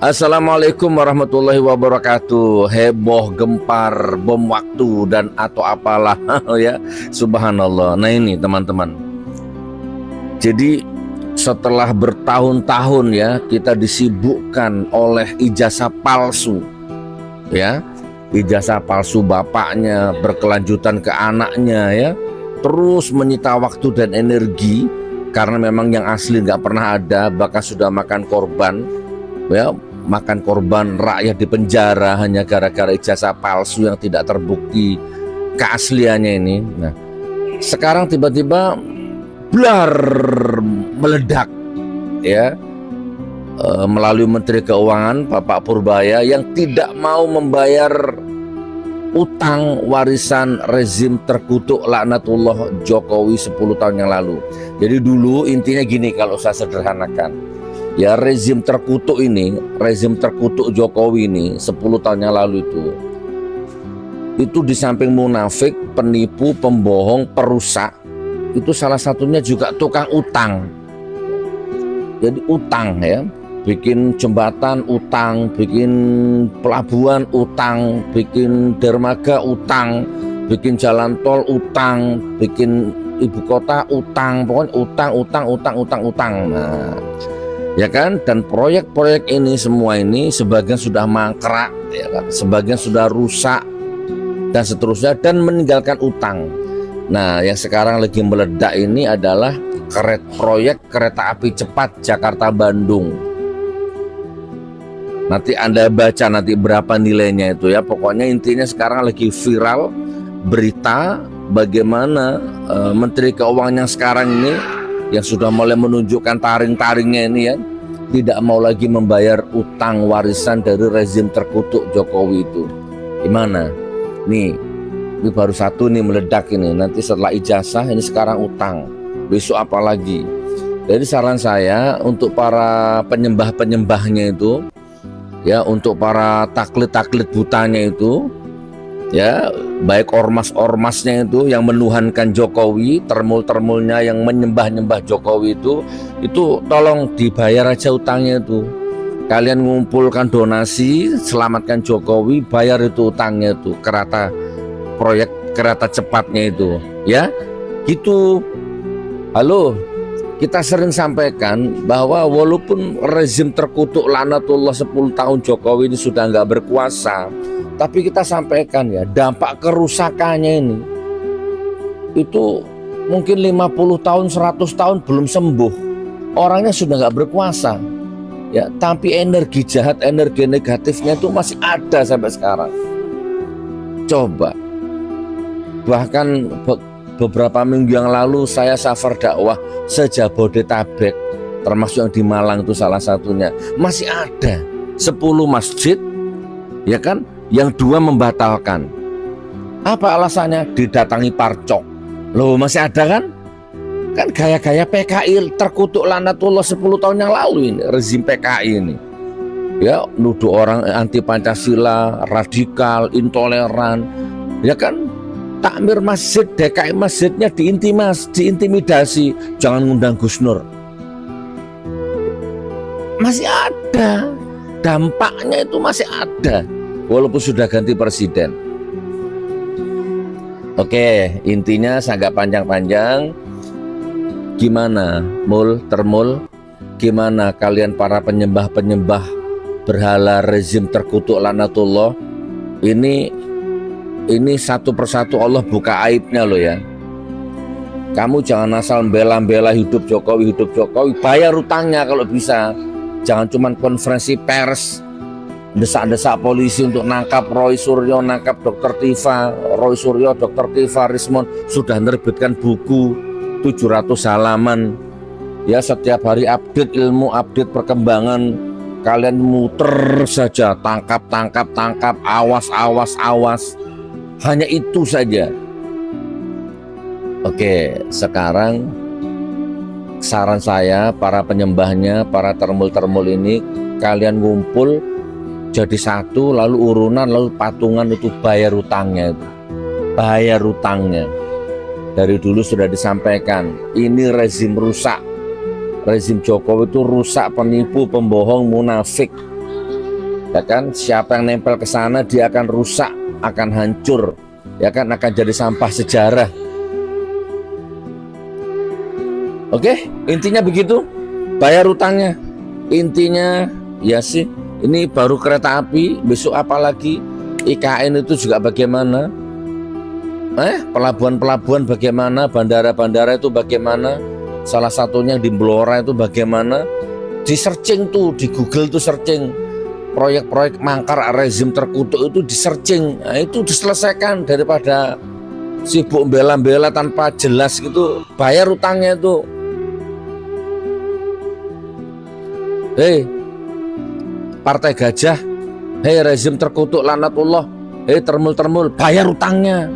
Assalamualaikum warahmatullahi wabarakatuh. Heboh, gempar, bom waktu dan atau apalah ya. Subhanallah. Nah ini teman-teman. Jadi setelah bertahun-tahun ya kita disibukkan oleh ijazah palsu. Ya. Ijazah palsu bapaknya berkelanjutan ke anaknya ya. Terus menyita waktu dan energi karena memang yang asli nggak pernah ada, bahkan sudah makan korban. Ya, makan korban rakyat di penjara hanya gara-gara ijazah palsu yang tidak terbukti keasliannya ini. Nah, sekarang tiba-tiba blar meledak ya, melalui Menteri Keuangan Bapak Purbaya yang tidak mau membayar utang warisan rezim terkutuk laknatullah Jokowi 10 tahun yang lalu. Jadi dulu intinya gini kalau saya sederhanakan. Ya rezim terkutuk ini, rezim terkutuk Jokowi ini 10 tahun yang lalu itu di samping munafik, penipu, pembohong, perusak, itu salah satunya juga tukang utang. Jadi utang ya, bikin jembatan utang, bikin pelabuhan utang, bikin dermaga utang, bikin jalan tol utang, bikin ibu kota utang, pokoknya utang. Nah, ya kan, dan proyek-proyek ini semua ini sebagian sudah mangkrak ya kan? Sebagian sudah rusak dan seterusnya, dan meninggalkan utang. Nah yang sekarang lagi meledak ini adalah proyek kereta api cepat Jakarta-Bandung. Nanti Anda baca nanti berapa nilainya itu ya. Pokoknya intinya sekarang lagi viral berita bagaimana Menteri Keuangan yang sekarang ini yang sudah mulai menunjukkan taring-taringnya ini ya, tidak mau lagi membayar utang warisan dari rezim terkutuk Jokowi itu. Gimana? Nih, ini baru satu nih meledak ini. Nanti setelah ijazah ini sekarang utang. Besok apa lagi? Jadi saran saya untuk para penyembah-penyembahnya itu, ya untuk para taklid-taklid butanya itu, ya baik ormas-ormasnya itu yang menuhankan Jokowi, termul-termulnya yang menyembah-nyembah Jokowi itu tolong dibayar aja utangnya itu. Kalian ngumpulkan donasi, selamatkan Jokowi, bayar itu utangnya itu, proyek kereta cepatnya itu ya gitu. Halo, kita sering sampaikan bahwa walaupun rezim terkutuk laknatullah 10 tahun Jokowi ini sudah nggak berkuasa, tapi kita sampaikan ya dampak kerusakannya ini itu mungkin 50 tahun 100 tahun belum sembuh, orangnya sudah nggak berkuasa ya, tapi energi jahat, energi negatifnya itu masih ada sampai sekarang. Coba bahkan beberapa minggu yang lalu saya safar dakwah se-Jabodetabek, termasuk yang di Malang itu salah satunya, masih ada 10 masjid ya kan, yang 2 membatalkan. Apa alasannya? Didatangi parcok. Loh masih ada kan? Kan gaya-gaya PKI terkutuk laknatullah 10 tahun yang lalu ini, rezim PKI ini. Ya, nuduh orang anti Pancasila, radikal, intoleran. Ya kan? Takmir masjid, DKI masjidnya diintimidasi, jangan ngundang Gus Nur. Masih ada. Dampaknya itu masih ada. Walaupun sudah ganti presiden. Oke, intinya saya nggak panjang-panjang. Gimana termul? Gimana kalian para penyembah-penyembah berhala rezim terkutuk laknatullah? Ini satu persatu Allah buka aibnya loh ya. Kamu jangan asal bela-bela hidup Jokowi, bayar utangnya kalau bisa. Jangan cuma konferensi pers, desak-desak polisi untuk nangkap Roy Suryo, nangkap Dr. Tifa, Roy Suryo, Dr. Tifa, Rismon sudah menerbitkan buku 700 halaman. Ya setiap hari update ilmu, update perkembangan. Kalian muter saja, tangkap, awas. Hanya itu saja. Oke, sekarang saran saya para penyembahnya, para termul-termul ini, kalian ngumpul jadi satu, lalu urunan, lalu patungan itu bayar utangnya itu. Bayar utangnya. Dari dulu sudah disampaikan, ini rezim rusak. Rezim Jokowi itu rusak, penipu, pembohong, munafik. ya kan? Siapa yang nempel ke sana dia akan rusak, akan hancur, ya kan, akan jadi sampah sejarah. Oke, intinya begitu. Bayar utangnya. Intinya ya sih, ini baru kereta api, besok apa lagi? IKN itu juga bagaimana? Pelabuhan-pelabuhan bagaimana? Bandara-bandara itu bagaimana? Salah satunya di Blora itu bagaimana? Di searching tuh, di Google tuh searching. Proyek-proyek mangkar rezim terkutuk itu di searching. Nah, itu diselesaikan daripada sibuk bela-bela tanpa jelas gitu. Bayar utangnya itu. Hei, partai gajah. Hei, rezim terkutuk laknatullah. Hei, termul-termul, bayar utangnya.